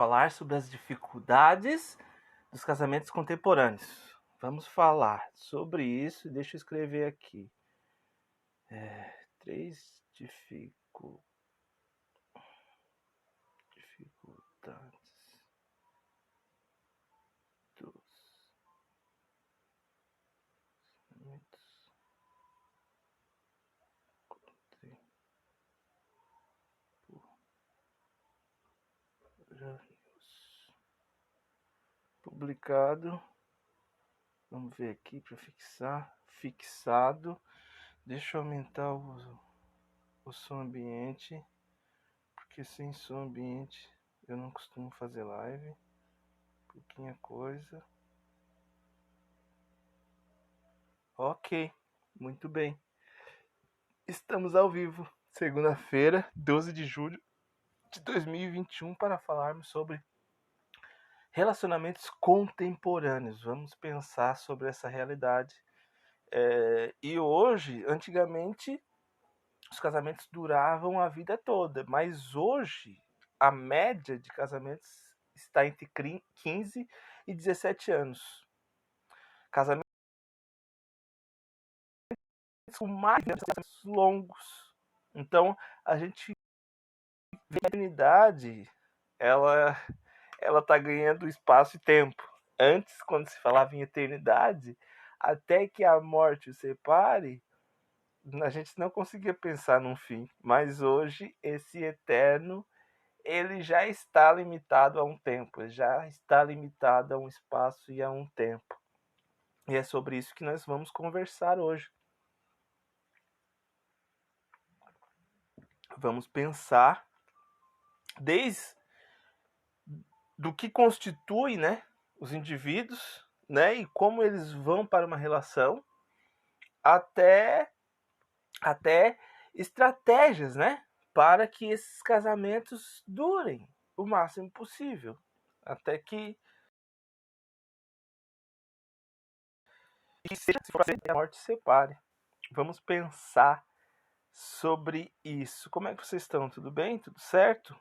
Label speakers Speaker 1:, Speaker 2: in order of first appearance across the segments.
Speaker 1: Falar sobre as dificuldades dos casamentos contemporâneos. Vamos falar sobre isso. Deixa eu escrever aqui. Três dificuldades dos casamentos contemporâneos. Publicado. Vamos ver aqui para fixar. Fixado. Deixa eu aumentar o som ambiente, porque sem som ambiente eu não costumo fazer live. Pouquinha coisa. Ok, muito bem. Estamos ao vivo, segunda-feira, 12 de julho de 2021, para falarmos sobre relacionamentos contemporâneos. Vamos pensar sobre essa realidade. E hoje, antigamente, os casamentos duravam a vida toda, mas hoje a média de casamentos está entre 15 e 17 anos. Casamentos com mais longos. Então, a gente vê a eternidade, ela tá ganhando espaço e tempo. Antes, quando se falava em eternidade, até que a morte o separe, a gente não conseguia pensar num fim. Mas hoje, esse eterno, ele já está limitado a um tempo, já está limitado a um espaço e a um tempo. E é sobre isso que nós vamos conversar hoje. Vamos pensar desde do que constitui, né, os indivíduos, né, e como eles vão para uma relação, até estratégias, né, para que esses casamentos durem o máximo possível, até que a morte separe. Vamos pensar sobre isso. Como é que vocês estão? Tudo bem? Tudo certo?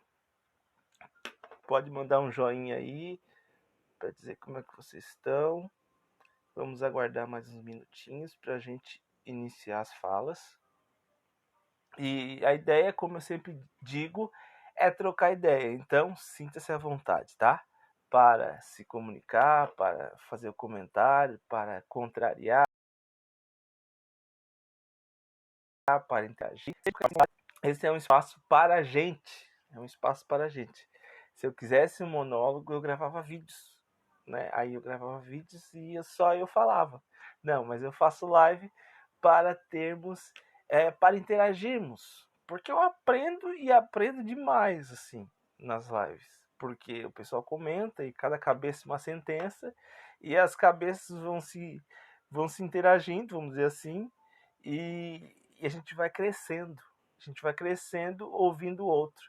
Speaker 1: Pode mandar um joinha aí para dizer como é que vocês estão. Vamos aguardar mais uns minutinhos para a gente iniciar as falas. E a ideia, como eu sempre digo, é trocar ideia. Então, sinta-se à vontade, tá? Para se comunicar, para fazer o comentário, para contrariar, para interagir. Esse é um espaço para a gente. É um espaço para a gente. Se eu quisesse um monólogo, eu gravava vídeos, né? Aí eu gravava vídeos e só eu falava. Não, mas eu faço live para termos, para interagirmos. Porque eu aprendo e aprendo demais, assim, nas lives. Porque o pessoal comenta e cada cabeça uma sentença e as cabeças vão se interagindo, vamos dizer assim, e a gente vai crescendo. A gente vai crescendo ouvindo o outro,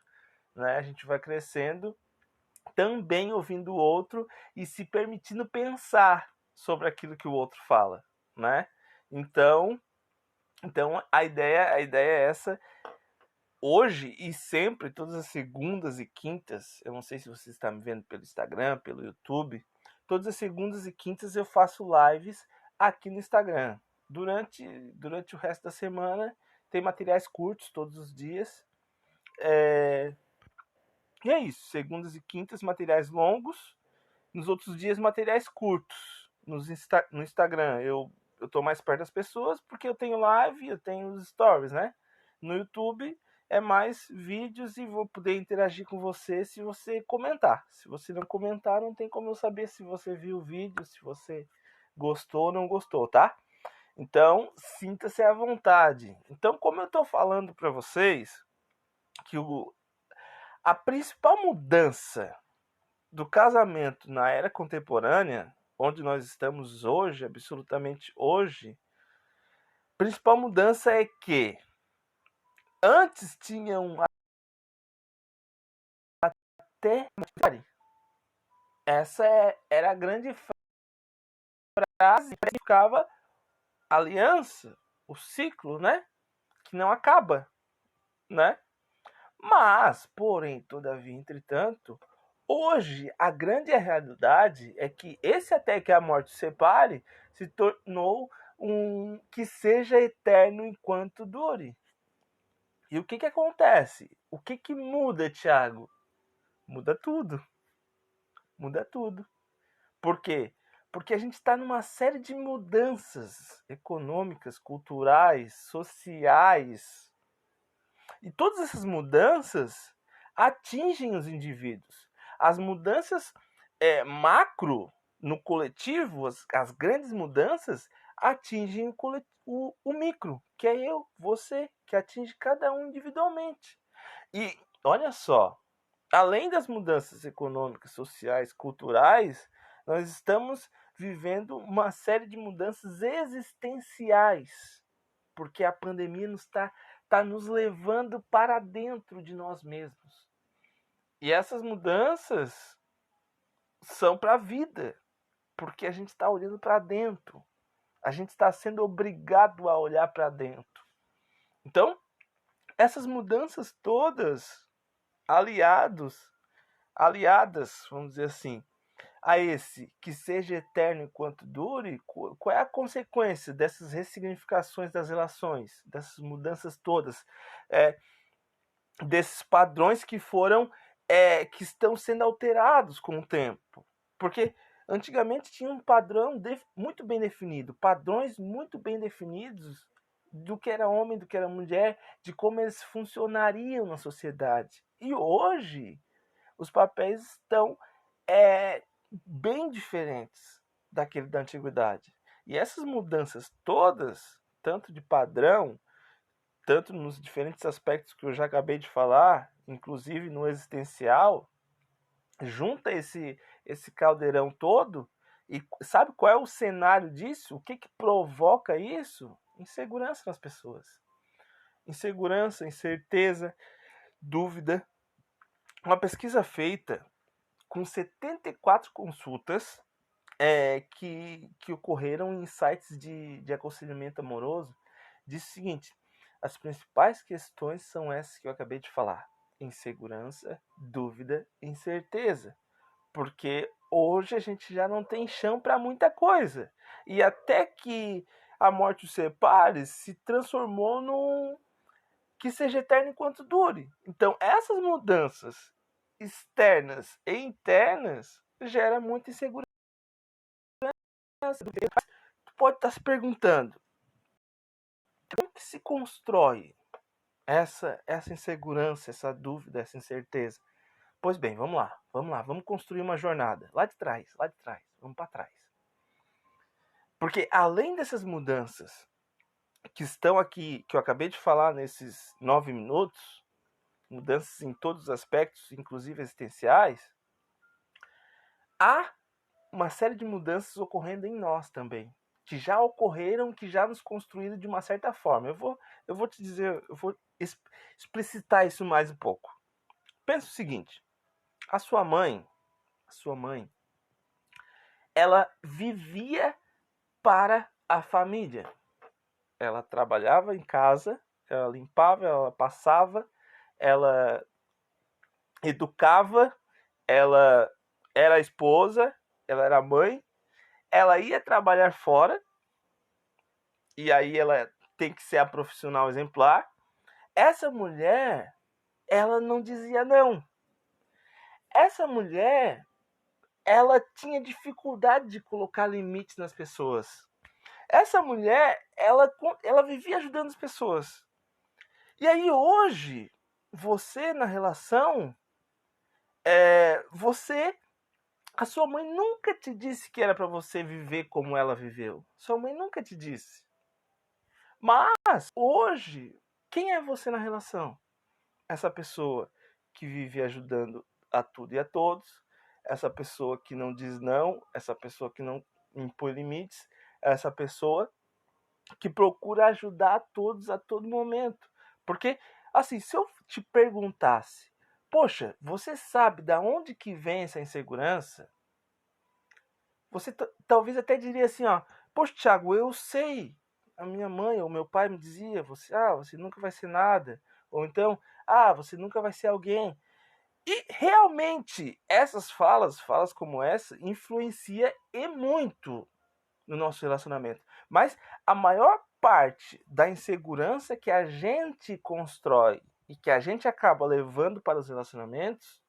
Speaker 1: né? A gente vai crescendo também ouvindo o outro e se permitindo pensar sobre aquilo que o outro fala, né? Então a ideia é essa. Hoje e sempre, todas as segundas e quintas, eu não sei se você está me vendo pelo Instagram, pelo YouTube, todas as segundas e quintas eu faço lives aqui no Instagram. Durante o resto da semana tem materiais curtos todos os dias. E é isso, segundas e quintas materiais longos, nos outros dias materiais curtos. No Instagram eu tô mais perto das pessoas porque eu tenho live, eu tenho os stories, né? No YouTube é mais vídeos e vou poder interagir com você se você comentar. Se você não comentar, não tem como eu saber se você viu o vídeo, se você gostou ou não gostou, tá? Então, sinta-se à vontade. Então, como eu tô falando para vocês que a principal mudança do casamento na era contemporânea, onde nós estamos hoje, absolutamente hoje, a principal mudança é que antes tinham até essa era a grande frase que ficava aliança, o ciclo, né? Que não acaba, né? Mas, porém, todavia, entretanto, Hoje, a grande realidade é que esse até que a morte separe se tornou um que seja eterno enquanto dure. E o que acontece? O que muda, Thiago? Muda tudo. Muda tudo. Por quê? Porque a gente está numa série de mudanças econômicas, culturais, sociais. E todas essas mudanças atingem os indivíduos. As mudanças macro no coletivo, as grandes mudanças, atingem o micro, que é eu, você, que atinge cada um individualmente. E olha só, além das mudanças econômicas, sociais, culturais, nós estamos vivendo uma série de mudanças existenciais, porque a pandemia tá nos levando para dentro de nós mesmos. E essas mudanças são para a vida, porque a gente está olhando para dentro. A gente está sendo obrigado a olhar para dentro. Então, essas mudanças todas, aliadas, vamos dizer assim, a esse que seja eterno enquanto dure, qual é a consequência dessas ressignificações das relações, dessas mudanças todas, desses padrões que foram, que estão sendo alterados com o tempo? Porque antigamente tinha um padrão muito bem definido, padrões muito bem definidos do que era homem, do que era mulher, de como eles funcionariam na sociedade. E hoje os papéis estão bem diferentes daquele da antiguidade. E essas mudanças todas, tanto de padrão, tanto nos diferentes aspectos que eu já acabei de falar, inclusive no existencial, junta esse caldeirão todo. E sabe qual é o cenário disso? O que provoca isso? Insegurança nas pessoas. Insegurança, incerteza, dúvida. Uma pesquisa feita com 74 consultas que ocorreram em sites de aconselhamento amoroso, diz o seguinte: as principais questões são essas que eu acabei de falar: insegurança, dúvida, incerteza. Porque hoje a gente já não tem chão para muita coisa. E até que a morte os separe, se transformou num que seja eterno enquanto dure. Então, essas mudanças externas e internas geram muita insegurança. Tu pode estar se perguntando, como que se constrói essa insegurança, essa dúvida, essa incerteza? Pois bem, vamos lá, vamos construir uma jornada lá de trás, vamos para trás. Porque além dessas mudanças que estão aqui, que eu acabei de falar nesses 9 minutos, mudanças em todos os aspectos, inclusive existenciais, há uma série de mudanças ocorrendo em nós também, que já ocorreram, que já nos construíram de uma certa forma. Eu vou te dizer, eu vou explicitar isso mais um pouco. Pensa o seguinte: a sua mãe, ela vivia para a família. Ela trabalhava em casa, ela limpava, ela passava, ela educava, ela era a esposa, ela era a mãe, ela ia trabalhar fora, e aí ela tem que ser a profissional exemplar. Essa mulher, ela não dizia não. Essa mulher, ela tinha dificuldade de colocar limites nas pessoas. Essa mulher, ela vivia ajudando as pessoas. E aí hoje, você na relação, a sua mãe nunca te disse que era para você viver como ela viveu. Sua mãe nunca te disse. Mas hoje, quem é você na relação? Essa pessoa que vive ajudando a tudo e a todos, essa pessoa que não diz não, essa pessoa que não impõe limites, essa pessoa que procura ajudar a todos a todo momento. Porque, assim, se eu te perguntasse, poxa, você sabe da onde que vem essa insegurança? Você talvez até diria assim, ó, poxa, Thiago, eu sei. A minha mãe ou meu pai me dizia, você nunca vai ser nada. Ou então, você nunca vai ser alguém. E realmente essas falas como essa, influencia e muito no nosso relacionamento. Mas a maior parte da insegurança que a gente constrói e que a gente acaba levando para os relacionamentos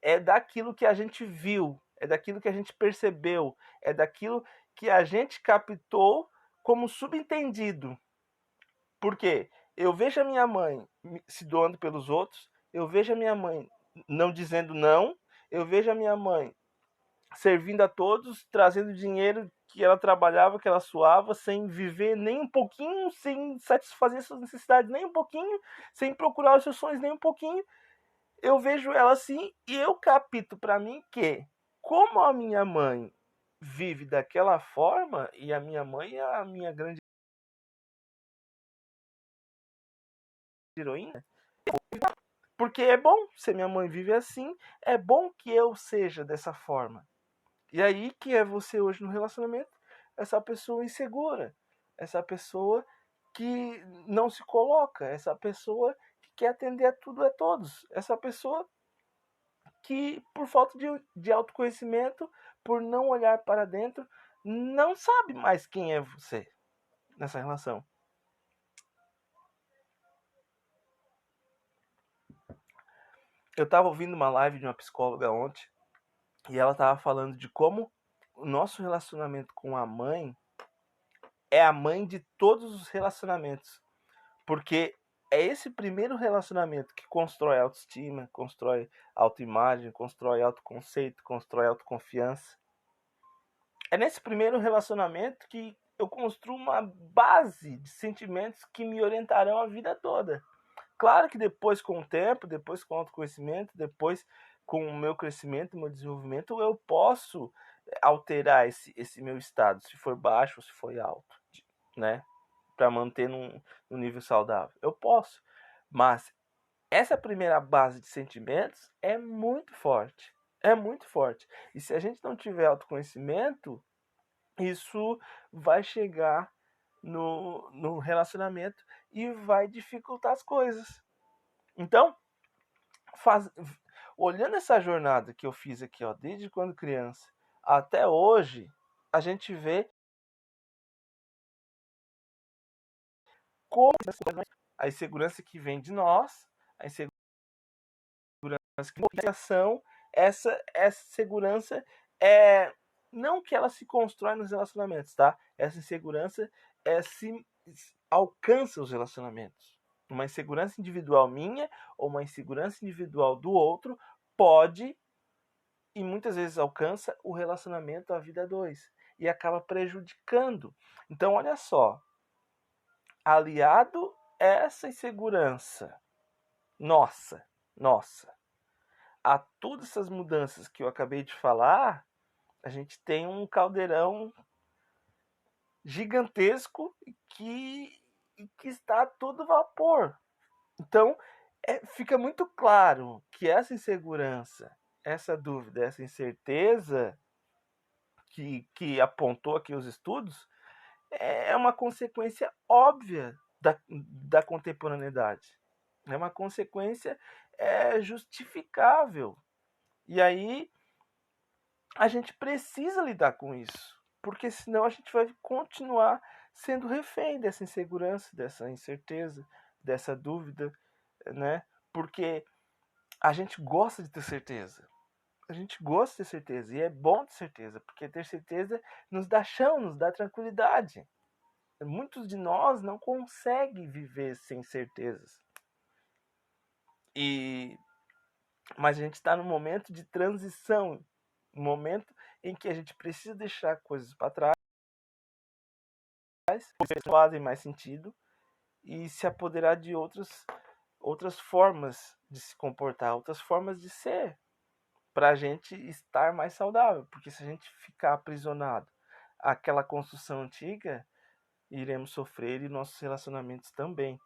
Speaker 1: é daquilo que a gente viu, é daquilo que a gente percebeu, é daquilo que a gente captou como subentendido. Por quê? Eu vejo a minha mãe se doando pelos outros, eu vejo a minha mãe não dizendo não, eu vejo a minha mãe servindo a todos, trazendo dinheiro que ela trabalhava, que ela suava, sem viver nem um pouquinho, sem satisfazer suas necessidades nem um pouquinho, sem procurar os seus sonhos nem um pouquinho. Eu vejo ela assim e eu capto para mim que, como a minha mãe vive daquela forma, e a minha mãe é a minha grande heroína, porque é bom se minha mãe vive assim, é bom que eu seja dessa forma. E aí que é você hoje no relacionamento, essa pessoa insegura, essa pessoa que não se coloca, essa pessoa que quer atender a tudo e a todos, essa pessoa que por falta de autoconhecimento, por não olhar para dentro, não sabe mais quem é você nessa relação. Eu estava ouvindo uma live de uma psicóloga ontem e ela estava falando de como o nosso relacionamento com a mãe é a mãe de todos os relacionamentos. Porque é esse primeiro relacionamento que constrói autoestima, constrói autoimagem, constrói autoconceito, constrói autoconfiança. É nesse primeiro relacionamento que eu construo uma base de sentimentos que me orientarão a vida toda. Claro que depois, com o tempo, depois com o autoconhecimento, depois com o meu crescimento, o meu desenvolvimento, eu posso alterar esse meu estado, se for baixo ou se for alto, né? Para manter num nível saudável. Eu posso. Mas essa primeira base de sentimentos é muito forte. É muito forte. E se a gente não tiver autoconhecimento, isso vai chegar no relacionamento e vai dificultar as coisas. Então, faz, olhando essa jornada que eu fiz aqui, ó, desde quando criança até hoje, a gente vê como a insegurança que vem de nós, a insegurança que ação, essa segurança é não que ela se constrói nos relacionamentos, tá? Essa insegurança se alcança os relacionamentos. Uma insegurança individual minha ou uma insegurança individual do outro pode e muitas vezes alcança o relacionamento a vida dois e acaba prejudicando. Então, olha só, aliado essa insegurança nossa, a todas essas mudanças que eu acabei de falar, a gente tem um caldeirão gigantesco que está a todo vapor. Então, fica muito claro que essa insegurança, essa dúvida, essa incerteza que apontou aqui os estudos, é uma consequência óbvia da contemporaneidade. É uma consequência justificável. E aí a gente precisa lidar com isso, porque senão a gente vai continuar sendo refém dessa insegurança, dessa incerteza, dessa dúvida, né? Porque a gente gosta de ter certeza. A gente gosta de ter certeza e é bom ter certeza, porque ter certeza nos dá chão, nos dá tranquilidade. Muitos de nós não conseguem viver sem certezas. Mas a gente está num momento de transição, um momento em que a gente precisa deixar coisas para trás, coisas que fazem mais sentido, e se apoderar de outras formas de se comportar, outras formas de ser, para a gente estar mais saudável. Porque se a gente ficar aprisionado àquela construção antiga, iremos sofrer e nossos relacionamentos também.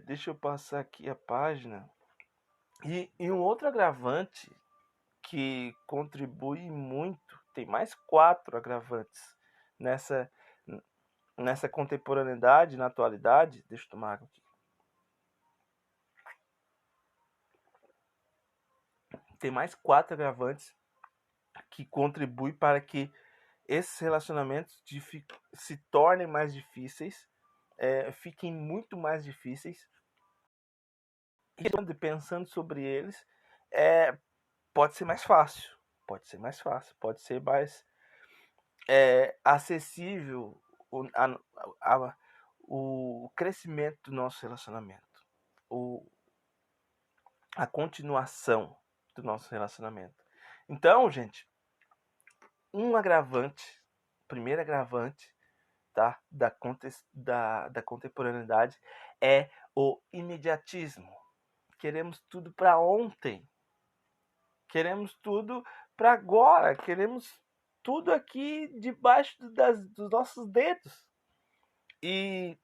Speaker 1: Deixa eu passar aqui a página. E um outro agravante que contribui muito, tem mais 4 agravantes nessa contemporaneidade, na atualidade. Deixa eu tomar água aqui. tem mais 4 agravantes que contribuem para que esses relacionamentos se tornem mais difíceis, fiquem muito mais difíceis. E pensando sobre eles, pode ser mais fácil, pode ser mais acessível o crescimento do nosso relacionamento, a continuação do nosso relacionamento. Então, gente, primeiro agravante, tá, da contemporaneidade é o imediatismo. Queremos tudo para ontem. Queremos tudo para agora. Queremos tudo aqui debaixo dos nossos dedos. E,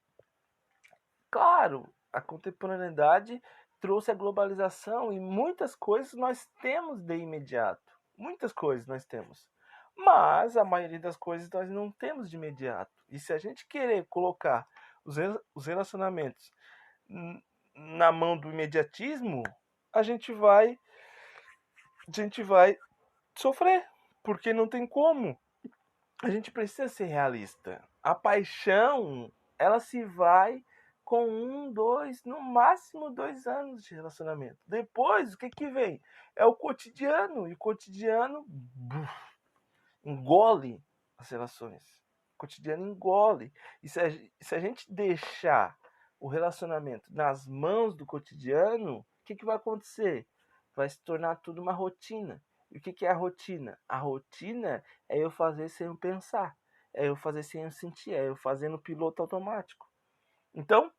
Speaker 1: claro, a contemporaneidade trouxe a globalização e muitas coisas nós temos de imediato. Muitas coisas nós temos. Mas a maioria das coisas nós não temos de imediato. E se a gente querer colocar os relacionamentos na mão do imediatismo, a gente vai sofrer, porque não tem como. A gente precisa ser realista. A paixão, ela se vai com 1, 2, no máximo 2 anos de relacionamento. Depois, o que vem? É o cotidiano, e o cotidiano engole as relações. O cotidiano engole. E se a gente deixar o relacionamento nas mãos do cotidiano, o que vai acontecer? Vai se tornar tudo uma rotina. E o que é a rotina? A rotina é eu fazer sem eu pensar. É eu fazer sem eu sentir. É eu fazer no piloto automático. Então,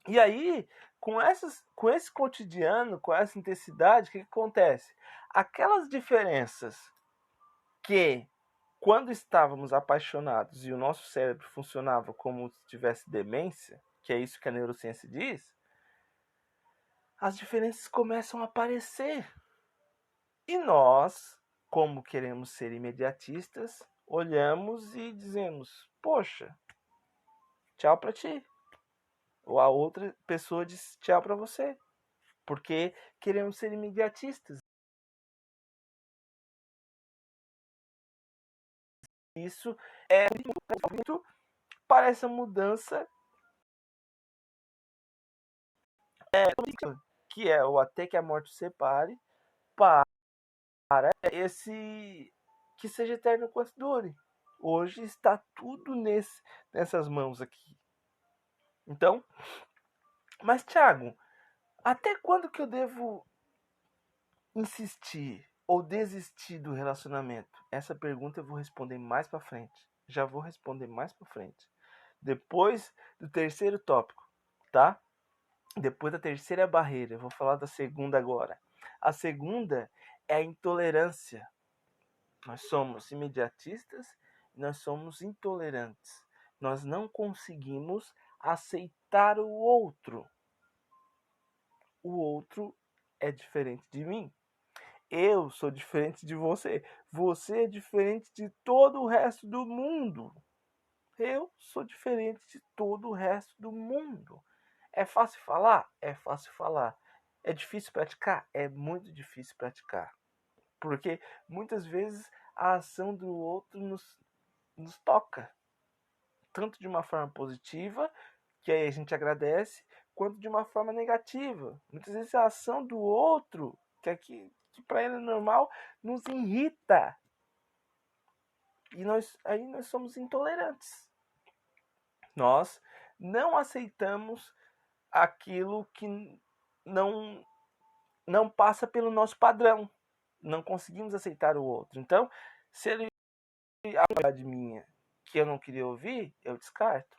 Speaker 1: e aí, com esse cotidiano, com essa intensidade, o que acontece? Aquelas diferenças que, quando estávamos apaixonados e o nosso cérebro funcionava como se tivesse demência, que é isso que a neurociência diz, as diferenças começam a aparecer. E nós, como queremos ser imediatistas, olhamos e dizemos: poxa, tchau pra ti. Ou a outra pessoa diz tchau pra você. Porque queremos ser imediatistas. Isso é muito para essa mudança que é o até que a morte o separe, para esse que seja eterno quanto dure. Hoje está tudo nessas mãos aqui. Então, mas Thiago, até quando que eu devo insistir ou desistir do relacionamento? Essa pergunta eu vou responder mais para frente. Já vou responder mais para frente. Depois do terceiro tópico, tá? Depois da terceira barreira, eu vou falar da segunda agora. A segunda é a intolerância. Nós somos imediatistas, nós somos intolerantes. Nós não conseguimos aceitar o outro. O outro é diferente de mim. Eu sou diferente de você. Você é diferente de todo o resto do mundo. Eu sou diferente de todo o resto do mundo. É fácil falar? É fácil falar. É difícil praticar? É muito difícil praticar. Porque muitas vezes a ação do outro nos toca. Tanto de uma forma positiva, que aí a gente agradece, quanto de uma forma negativa. Muitas vezes a ação do outro, que para ele é normal, nos irrita. E aí nós somos intolerantes. Nós não aceitamos aquilo que não passa pelo nosso padrão. Não conseguimos aceitar o outro. Então, se ele a verdade minha que eu não queria ouvir, eu descarto.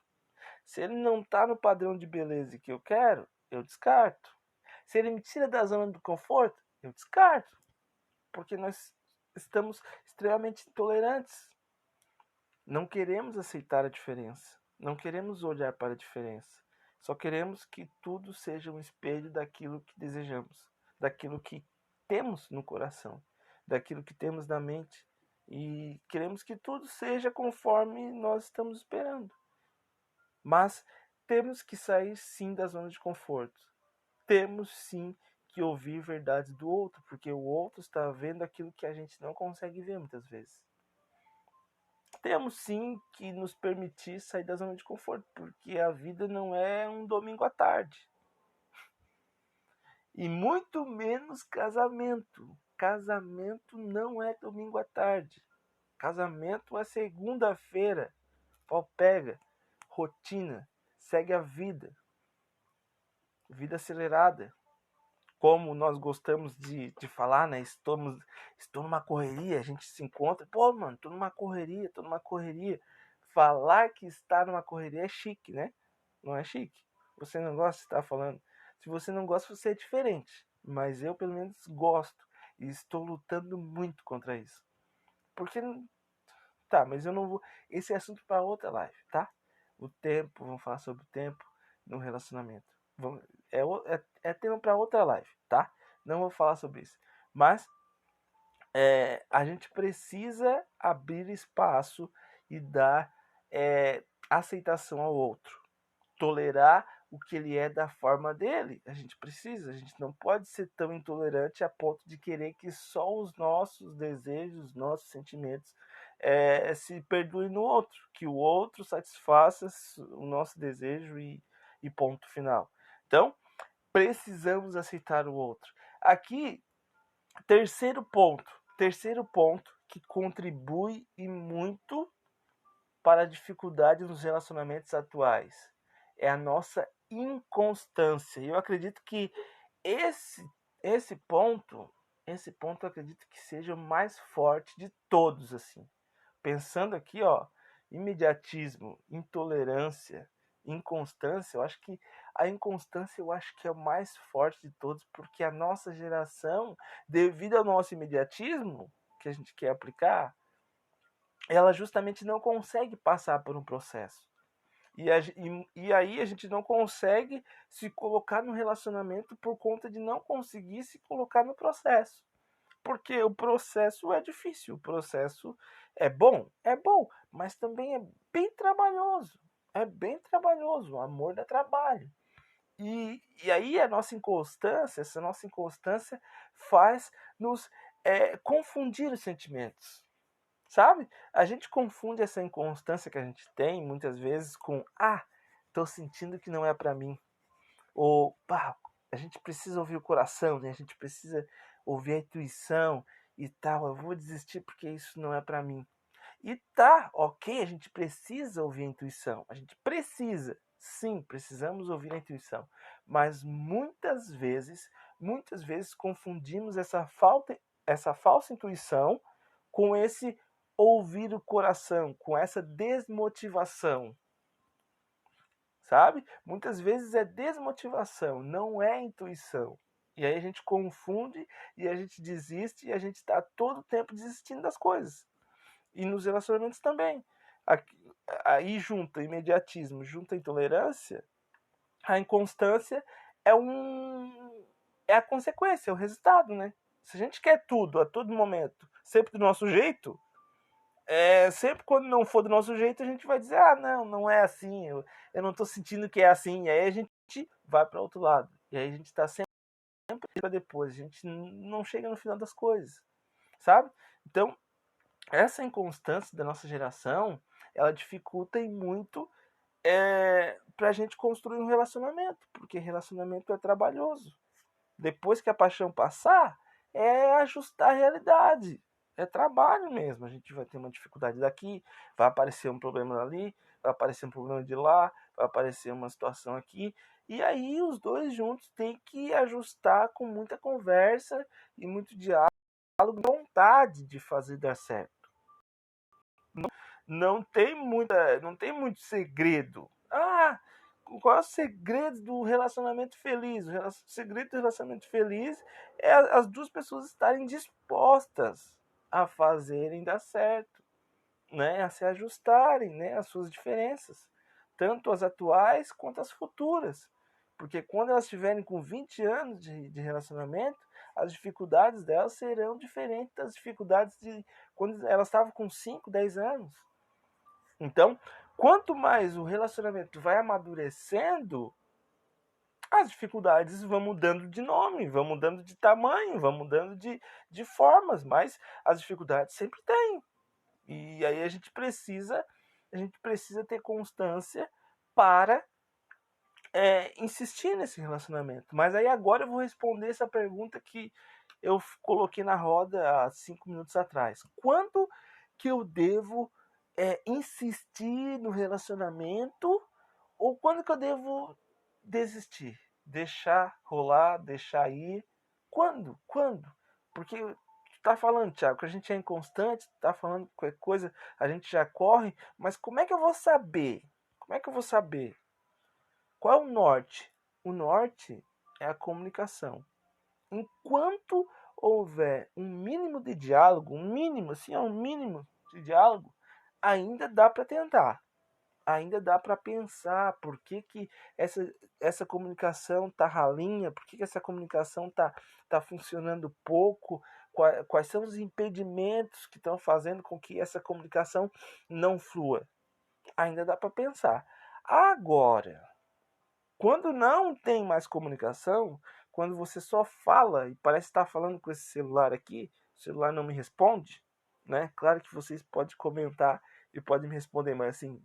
Speaker 1: Se ele não está no padrão de beleza que eu quero, eu descarto. Se ele me tira da zona do conforto, eu descarto. Porque nós estamos extremamente intolerantes. Não queremos aceitar a diferença. Não queremos olhar para a diferença. Só queremos que tudo seja um espelho daquilo que desejamos, daquilo que temos no coração, daquilo que temos na mente. E queremos que tudo seja conforme nós estamos esperando. Mas temos que sair sim da zona de conforto. Temos sim que ouvir verdades do outro, porque o outro está vendo aquilo que a gente não consegue ver muitas vezes. Temos sim que nos permitir sair da zona de conforto, porque a vida não é um domingo à tarde. E muito menos casamento. Casamento não é domingo à tarde. Casamento é segunda-feira. Pau pega, rotina, segue a vida. Vida acelerada. Como nós gostamos de falar, né? Estou numa correria, a gente se encontra. Pô, mano, tô numa correria. Falar que está numa correria é chique, né? Não é chique. Você não gosta de estar falando. Se você não gosta, você é diferente. Mas eu, pelo menos, gosto. E estou lutando muito contra isso. Porque, tá, mas eu não vou... Esse é assunto para outra live, tá? O tempo, vamos falar sobre o tempo no relacionamento. É tema para outra live, tá? Não vou falar sobre isso. Mas a gente precisa abrir espaço e dar aceitação ao outro. Tolerar o que ele é da forma dele. A gente não pode ser tão intolerante a ponto de querer que só os nossos desejos, os nossos sentimentos se perdoem no outro. Que o outro satisfaça o nosso desejo e ponto final. Então, precisamos aceitar o outro. Aqui, terceiro ponto que contribui e muito para a dificuldade nos relacionamentos atuais é a nossa inconstância. E eu acredito que esse ponto eu acredito que seja o mais forte de todos, assim. Pensando aqui, ó, imediatismo, intolerância, inconstância, eu acho que a inconstância é o mais forte de todos, porque a nossa geração, devido ao nosso imediatismo que a gente quer aplicar, ela justamente não consegue passar por um processo. E aí a gente não consegue se colocar no relacionamento por conta de não conseguir se colocar no processo. Porque o processo é difícil, o processo é bom, mas também é bem trabalhoso. É bem trabalhoso, o amor dá trabalho. E aí essa nossa inconstância faz nos confundir os sentimentos. Sabe? A gente confunde essa inconstância que a gente tem muitas vezes com tô sentindo que não é para mim. Ou a gente precisa ouvir o coração, né? A gente precisa ouvir a intuição e tal. Eu vou desistir porque isso não é para mim. E tá, ok, a gente precisa ouvir a intuição. A gente precisa, sim, precisamos ouvir a intuição. Mas muitas vezes confundimos essa falsa intuição com esse ouvir o coração, com essa desmotivação. Sabe? Muitas vezes é desmotivação, não é intuição. E aí a gente confunde e a gente desiste e a gente está todo o tempo desistindo das coisas. E nos relacionamentos também. Aí junta imediatismo, junta intolerância, a inconstância é a consequência, é o resultado, né? Se a gente quer tudo a todo momento, sempre do nosso jeito, sempre quando não for do nosso jeito, a gente vai dizer, não é assim, eu não tô sentindo que é assim. E aí a gente vai para outro lado. E aí a gente tá sempre para depois, a gente não chega no final das coisas, sabe? Então, essa inconstância da nossa geração, ela dificulta e muito pra gente construir um relacionamento, porque relacionamento é trabalhoso. Depois que a paixão passar, é ajustar a realidade. É trabalho mesmo. A gente vai ter uma dificuldade daqui, vai aparecer um problema ali, vai aparecer um problema de lá, vai aparecer uma situação aqui. E aí os dois juntos têm que ajustar com muita conversa e muito diálogo, vontade de fazer dar certo. Não tem muito segredo. Qual é o segredo do relacionamento feliz? O segredo do relacionamento feliz é as duas pessoas estarem dispostas a fazerem dar certo, né? A se ajustarem, né? As suas diferenças, tanto as atuais quanto as futuras. Porque quando elas estiverem com 20 anos de relacionamento, as dificuldades delas serão diferentes das dificuldades de quando elas estavam com 5, 10 anos. Então, quanto mais o relacionamento vai amadurecendo, as dificuldades vão mudando de nome, vão mudando de tamanho, vão mudando de formas, mas as dificuldades sempre tem. E aí a gente precisa ter constância para insistir nesse relacionamento. Mas aí agora eu vou responder essa pergunta que eu coloquei na roda há 5 minutos atrás. Quando que eu devo insistir no relacionamento ou quando que eu devo desistir? Deixar rolar, deixar ir? Quando? Quando? Porque tu tá falando, Thiago, que a gente é inconstante, tu tá falando que qualquer coisa a gente já corre, mas como é que eu vou saber? Como é que eu vou saber? Qual é o norte? O norte é a comunicação. Enquanto houver um mínimo de diálogo, um mínimo, assim, um mínimo de diálogo, ainda dá para tentar. Ainda dá para pensar por que essa comunicação tá ralinha, por que essa comunicação tá funcionando pouco, quais são os impedimentos que estão fazendo com que essa comunicação não flua. Ainda dá para pensar. Agora, quando não tem mais comunicação, quando você só fala e parece estar falando com esse celular aqui, o celular não me responde, né? Claro que vocês podem comentar e podem me responder, mas assim,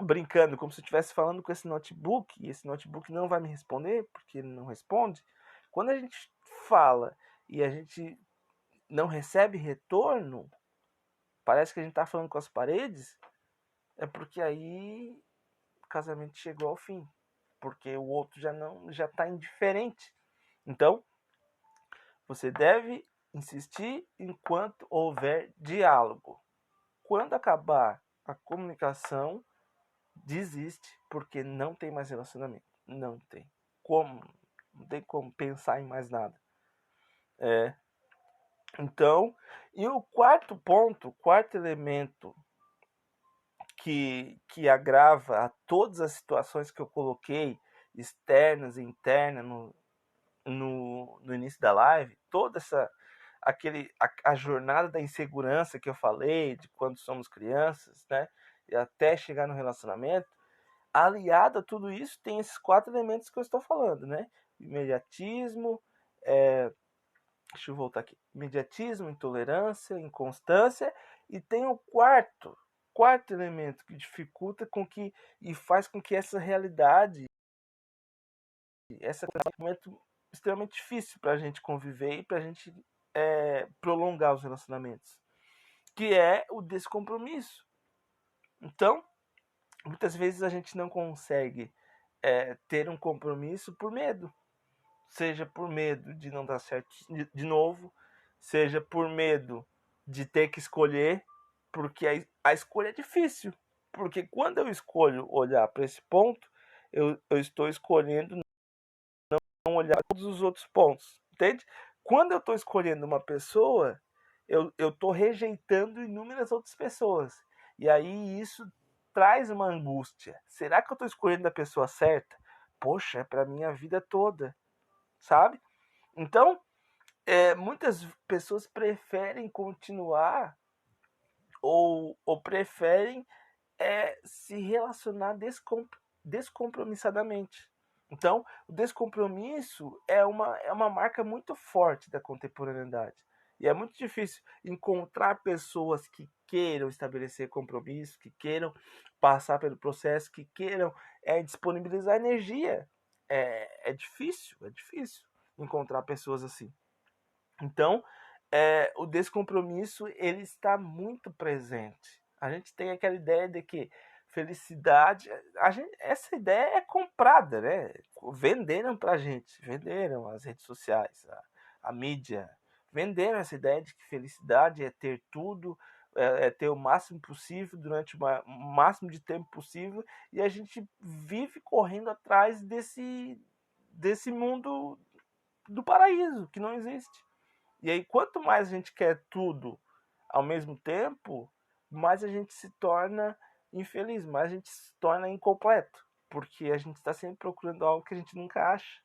Speaker 1: brincando, como se eu estivesse falando com esse notebook e esse notebook não vai me responder porque ele não responde. Quando a gente fala e a gente não recebe retorno, parece que a gente está falando com as paredes, é porque aí o casamento chegou ao fim, porque o outro já está indiferente. Então, você deve insistir enquanto houver diálogo. Quando acabar a comunicação, desiste, porque não tem mais relacionamento. Não tem como. Não tem como pensar em mais nada. Então, e o quarto ponto, o quarto elemento que agrava a todas as situações que eu coloquei, externas e internas, no início da live, toda a jornada da insegurança que eu falei, de quando somos crianças, né? E até chegar no relacionamento, aliado a tudo isso, tem esses 4 elementos que eu estou falando, né? Imediatismo, deixa eu voltar aqui. Imediatismo, intolerância, inconstância, e tem o quarto elemento que dificulta e faz com que essa realidade, esse é um momento extremamente difícil para a gente conviver e para a gente prolongar os relacionamentos, que é o descompromisso. Então, muitas vezes a gente não consegue ter um compromisso por medo, seja por medo de não dar certo de novo, seja por medo de ter que escolher, porque a escolha é difícil, porque quando eu escolho olhar para esse ponto, eu estou escolhendo não olhar todos os outros pontos, entende? Quando eu estou escolhendo uma pessoa, eu estou rejeitando inúmeras outras pessoas. E aí isso traz uma angústia. Será que eu estou escolhendo a pessoa certa? Poxa, é para minha vida toda, sabe? Então, muitas pessoas preferem continuar ou preferem se relacionar descompromissadamente. Então, o descompromisso é uma marca muito forte da contemporaneidade. E é muito difícil encontrar pessoas que queiram estabelecer compromisso, que queiram passar pelo processo, que queiram disponibilizar energia. É difícil encontrar pessoas assim. Então, o descompromisso ele está muito presente. A gente tem aquela ideia de que felicidade, essa ideia é comprada, né? Venderam pra gente, venderam as redes sociais, a mídia, venderam essa ideia de que felicidade é ter tudo, é ter o máximo possível durante o máximo de tempo possível, e a gente vive correndo atrás desse mundo do paraíso que não existe. E aí, quanto mais a gente quer tudo ao mesmo tempo, mais a gente se torna infeliz, mais a gente se torna incompleto, porque a gente está sempre procurando algo que a gente nunca acha.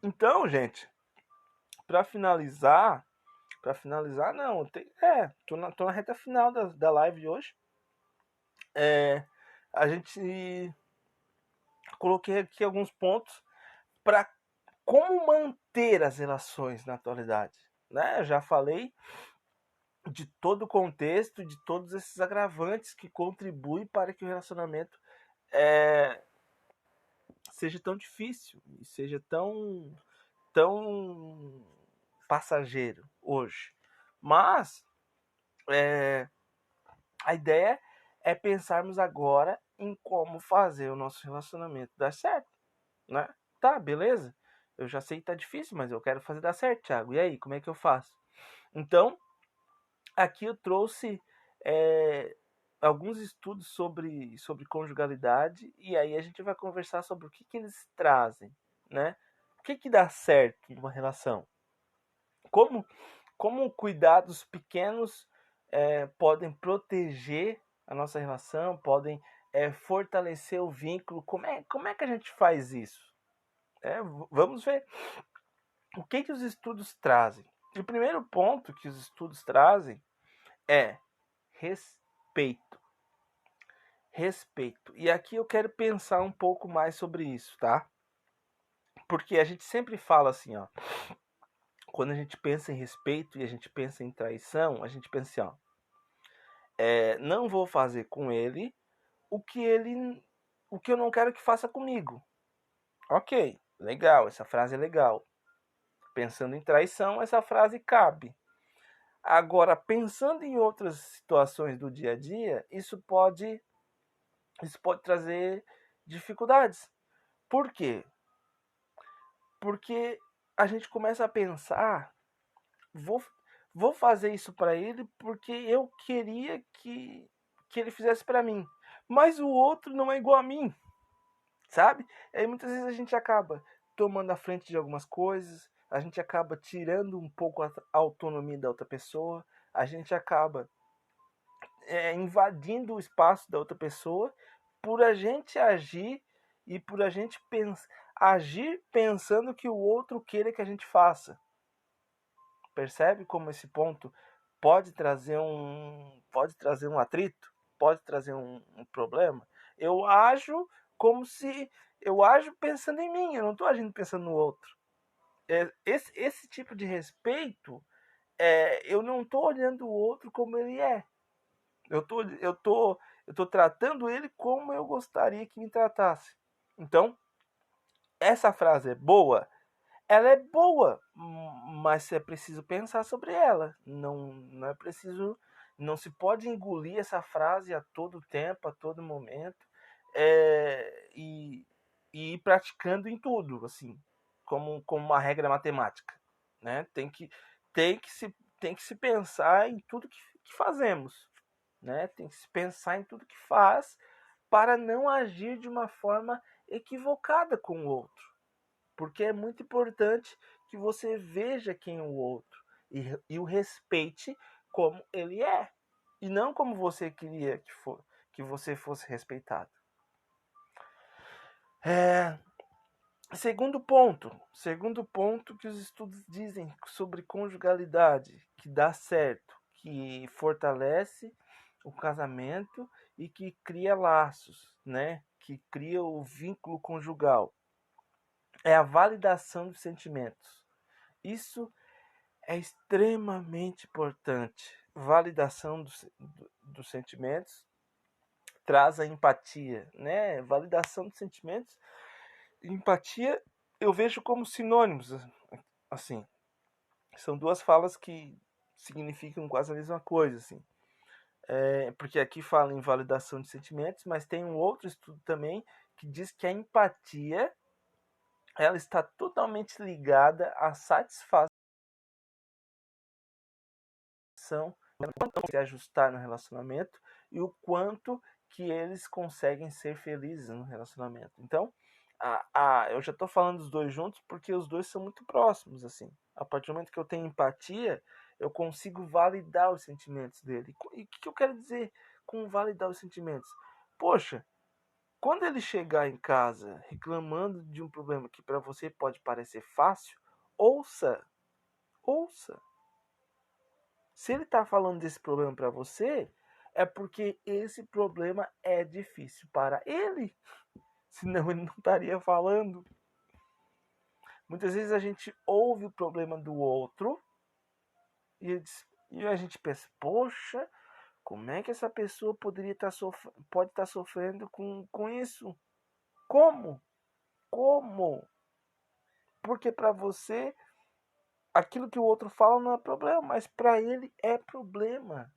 Speaker 1: Então, gente, para finalizar, Para finalizar, não. Tô na reta final da live de hoje. A gente coloquei aqui alguns pontos para como manter as relações na atualidade. Né? Eu já falei de todo o contexto, de todos esses agravantes que contribuem para que o relacionamento seja tão difícil e seja tão passageiro hoje. Mas a ideia é pensarmos agora em como fazer o nosso relacionamento dar certo, né? Tá, beleza? Eu já sei que tá difícil, mas eu quero fazer dar certo, Thiago. E aí, como é que eu faço? Então, aqui eu trouxe alguns estudos sobre conjugalidade e aí a gente vai conversar sobre o que eles trazem, né? O que dá certo numa relação? Como cuidados pequenos podem proteger a nossa relação, podem fortalecer o vínculo. Como é que a gente faz isso? Vamos ver o que os estudos trazem. O primeiro ponto que os estudos trazem é respeito. Respeito. E aqui eu quero pensar um pouco mais sobre isso, tá? Porque a gente sempre fala assim, ó. Quando a gente pensa em respeito e a gente pensa em traição, a gente pensa assim, ó. Não vou fazer com ele o que eu não quero que faça comigo. Ok, legal, essa frase é legal. Pensando em traição, essa frase cabe. Agora, pensando em outras situações do dia a dia, isso pode trazer dificuldades. Por quê? Porque a gente começa a pensar, vou fazer isso para ele porque eu queria que ele fizesse para mim. Mas o outro não é igual a mim, sabe? Aí muitas vezes a gente acaba tomando a frente de algumas coisas, a gente acaba tirando um pouco a autonomia da outra pessoa, a gente acaba invadindo o espaço da outra pessoa por a gente agir e por a gente agir pensando que o outro queira que a gente faça. Percebe como esse ponto pode trazer um atrito, pode trazer um problema? Eu ajo pensando em mim, eu não estou agindo pensando no outro. Esse tipo de respeito, eu não estou olhando o outro como ele é. Eu tô tratando ele como eu gostaria que me tratasse. Então, essa frase é boa? Ela é boa, mas é preciso pensar sobre ela. Não é preciso, não se pode engolir essa frase a todo tempo, a todo momento, e ir praticando em tudo, assim, como uma regra matemática, né? Tem que se pensar em tudo que fazemos, né? Tem que se pensar em tudo que faz para não agir de uma forma equivocada com o outro. Porque é muito importante que você veja quem é o outro e o respeite como ele é. E não como você queria que você fosse respeitado. Segundo ponto que os estudos dizem sobre conjugalidade, que dá certo, que fortalece o casamento e que cria laços, né? Que cria o vínculo conjugal. É a validação dos sentimentos. Isso é extremamente importante. Validação dos sentimentos traz a empatia, né? Validação dos sentimentos e empatia eu vejo como sinônimos, assim. São duas falas que significam quase a mesma coisa, assim. Porque aqui fala em validação de sentimentos, mas tem um outro estudo também que diz que a empatia ela está totalmente ligada à satisfação se ajustar no relacionamento e o quanto que eles conseguem ser felizes no relacionamento. Então, eu já estou falando dos dois juntos porque os dois são muito próximos, assim. A partir do momento que eu tenho empatia, eu consigo validar os sentimentos dele. E o que eu quero dizer com validar os sentimentos? Poxa, quando ele chegar em casa reclamando de um problema que para você pode parecer fácil, ouça. Ouça. Se ele está falando desse problema para você, é porque esse problema é difícil para ele. Senão ele não estaria falando. Muitas vezes a gente ouve o problema do outro e a gente pensa, poxa, como é que essa pessoa pode estar sofrendo com isso? Como? Como? Porque para você, aquilo que o outro fala não é problema, mas para ele é problema.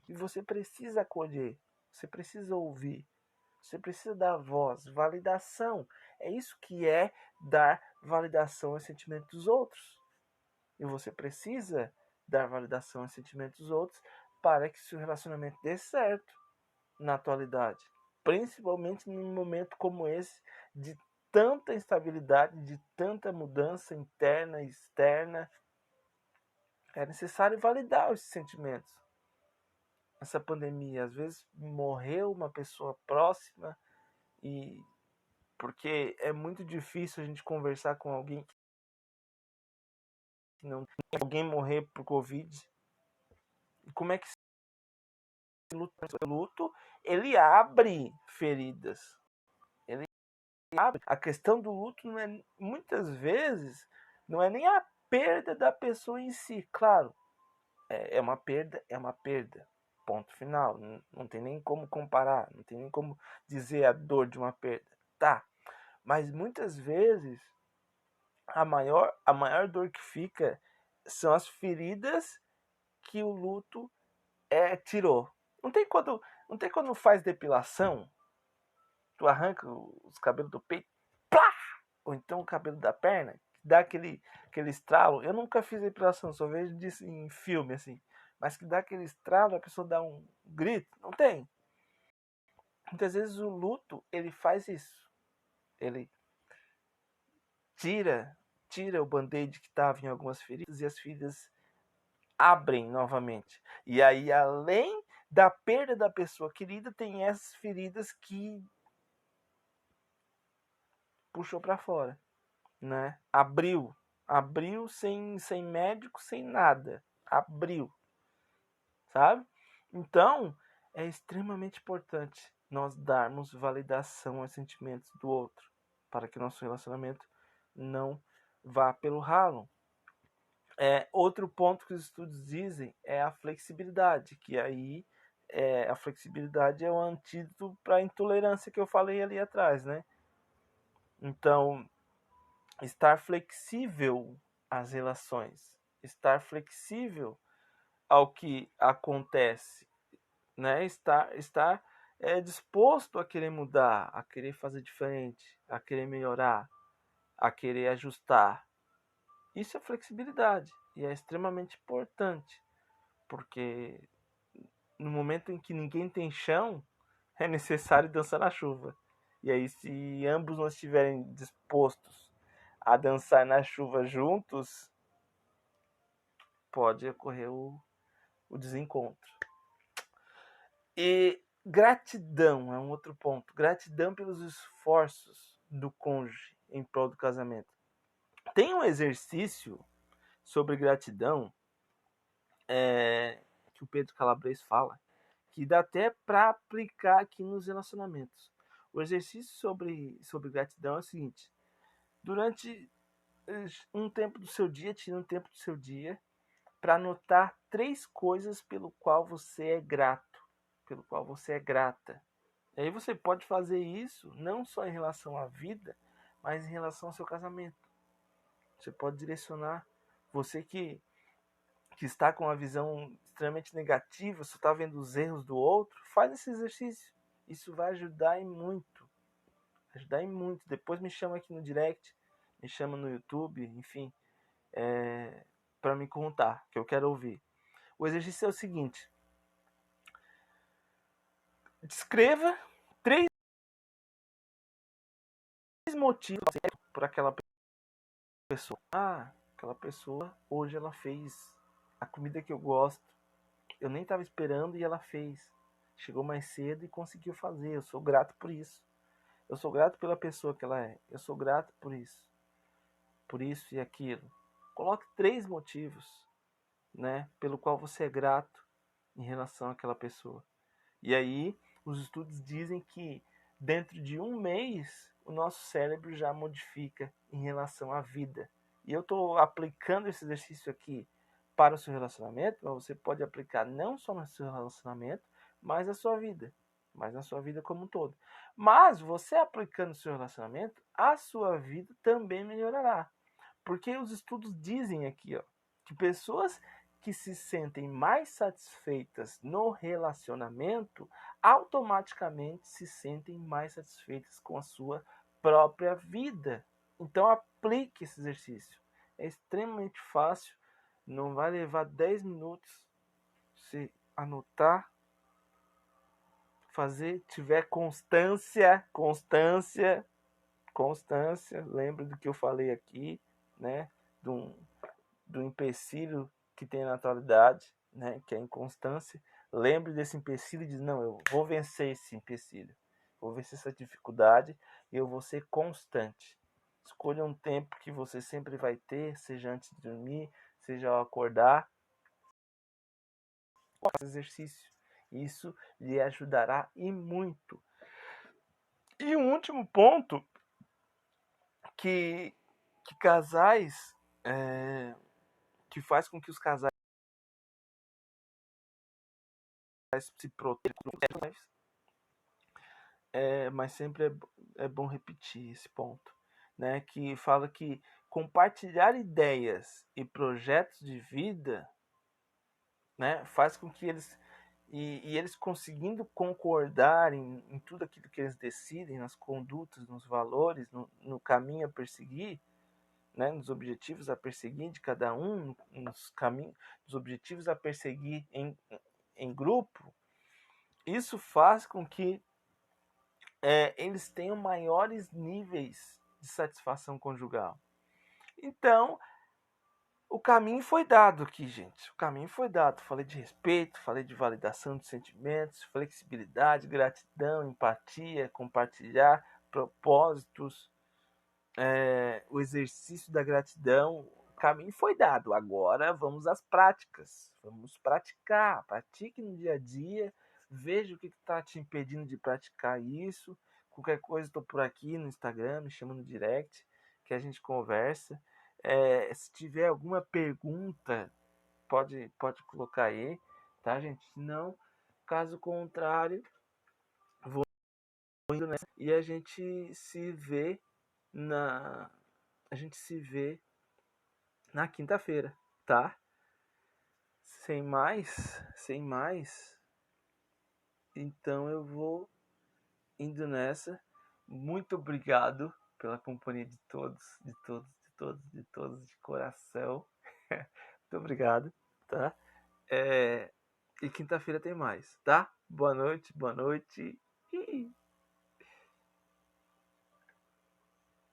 Speaker 1: E você precisa acolher, você precisa ouvir, você precisa dar voz, validação. É isso que é dar validação aos sentimentos dos outros. E você precisa dar validação aos sentimentos dos outros para que seu relacionamento dê certo na atualidade. Principalmente num momento como esse, de tanta instabilidade, de tanta mudança interna e externa. É necessário validar os sentimentos. Essa pandemia, às vezes morreu uma pessoa próxima e porque é muito difícil a gente conversar com alguém que não tem alguém morrer por Covid. E como é que esse luto ele abre feridas. Ele abre. A questão do luto não é, muitas vezes não é nem a perda da pessoa em si, claro. É uma perda, é uma perda. Ponto final. Não tem nem como comparar, não tem nem como dizer a dor de uma perda. Tá. Mas muitas vezes a maior dor que fica são as feridas que o luto tirou. Não tem quando faz depilação, tu arranca os cabelos do peito, plá! Ou então o cabelo da perna, que dá aquele estralo. Eu nunca fiz depilação, só vejo disso em filme assim. Mas que dá aquele estralo, a pessoa dá um grito. Não tem. Muitas vezes o luto, ele faz isso. Ele tira o band-aid que estava em algumas feridas e as feridas abrem novamente. E aí, além da perda da pessoa querida, tem essas feridas que puxou para fora, né? Abriu sem médico, sem nada. Abriu, sabe? Então, é extremamente importante nós darmos validação aos sentimentos do outro, para que nosso relacionamento não vá pelo ralo. Outro ponto que os estudos dizem é a flexibilidade, que aí a flexibilidade é o antídoto para a intolerância que eu falei ali atrás, né? Então, estar flexível às relações, estar flexível ao que acontece, né? Estar disposto a querer mudar, a querer fazer diferente, a querer melhorar, a querer ajustar. Isso é flexibilidade e é extremamente importante, porque no momento em que ninguém tem chão, é necessário dançar na chuva. E aí, se ambos não estiverem dispostos a dançar na chuva juntos, pode ocorrer o desencontro. E gratidão é um outro ponto. Gratidão pelos esforços do cônjuge em prol do casamento. Tem um exercício sobre gratidão que o Pedro Calabres fala, que dá até para aplicar aqui nos relacionamentos. O exercício sobre gratidão é o seguinte: durante um tempo do seu dia, tira um tempo do seu dia para anotar 3 coisas pelo qual você é grato, pelo qual você é grata. E aí você pode fazer isso não só em relação à vida, mas em relação ao seu casamento. Você pode direcionar, você que está com uma visão extremamente negativa, só está vendo os erros do outro, faz esse exercício. Isso vai ajudar em muito. Ajudar em muito. Depois me chama aqui no direct, me chama no YouTube, enfim, para me contar, que eu quero ouvir. O exercício é o seguinte: descreva 3 motivos por aquela pessoa. Aquela pessoa, hoje ela fez a comida que eu gosto. Eu nem estava esperando e ela fez. Chegou mais cedo e conseguiu fazer. Eu sou grato por isso. Eu sou grato pela pessoa que ela é. Eu sou grato por isso. Por isso e aquilo. Coloque 3 motivos. né, pelo qual você é grato em relação àquela pessoa. E aí, os estudos dizem que dentro de um mês, o nosso cérebro já modifica em relação à vida. E eu estou aplicando esse exercício aqui para o seu relacionamento, mas você pode aplicar não só no seu relacionamento, mas na sua vida. Mas na sua vida como um todo. Mas você aplicando no seu relacionamento, a sua vida também melhorará. Porque os estudos dizem aqui, ó, que pessoas que se sentem mais satisfeitas no relacionamento automaticamente se sentem mais satisfeitas com a sua própria vida. Então aplique esse exercício. É extremamente fácil, não vai levar 10 minutos se anotar, fazer, tiver constância, lembra do que eu falei aqui, né? Do empecilho que tem na atualidade, né? Que é a inconstância. Lembre desse empecilho e diz, não, eu vou vencer esse empecilho, vou vencer essa dificuldade e eu vou ser constante. Escolha um tempo que você sempre vai ter, seja antes de dormir, seja ao acordar. Faça exercício. Isso lhe ajudará e muito. E um último ponto que casais que faz com que os casais se protejam, mas sempre é bom repetir esse ponto, né? Que fala que compartilhar ideias e projetos de vida, né, faz com que eles e eles conseguindo concordar em tudo aquilo que eles decidem, nas condutas, nos valores, no caminho a perseguir, né, nos objetivos a perseguir de cada um, nos caminhos, nos objetivos a perseguir em grupo, isso faz com que eles tenham maiores níveis de satisfação conjugal. Então, o caminho foi dado aqui, gente. O caminho foi dado. Falei de respeito, falei de validação de sentimentos, flexibilidade, gratidão, empatia, compartilhar propósitos, o exercício da gratidão. O caminho foi dado. Agora vamos às práticas. Vamos praticar. Pratique no dia a dia. Veja o que está te impedindo de praticar isso. Qualquer coisa, estou por aqui no Instagram, me chama no direct, que a gente conversa. Se tiver alguma pergunta, pode colocar aí, tá, gente? Não, caso contrário, vou indo nessa e a gente se vê na quinta-feira, tá? Sem mais, então eu vou indo nessa. Muito obrigado pela companhia de todos, de coração. Muito obrigado, tá? E quinta-feira tem mais, tá? Boa noite, boa noite.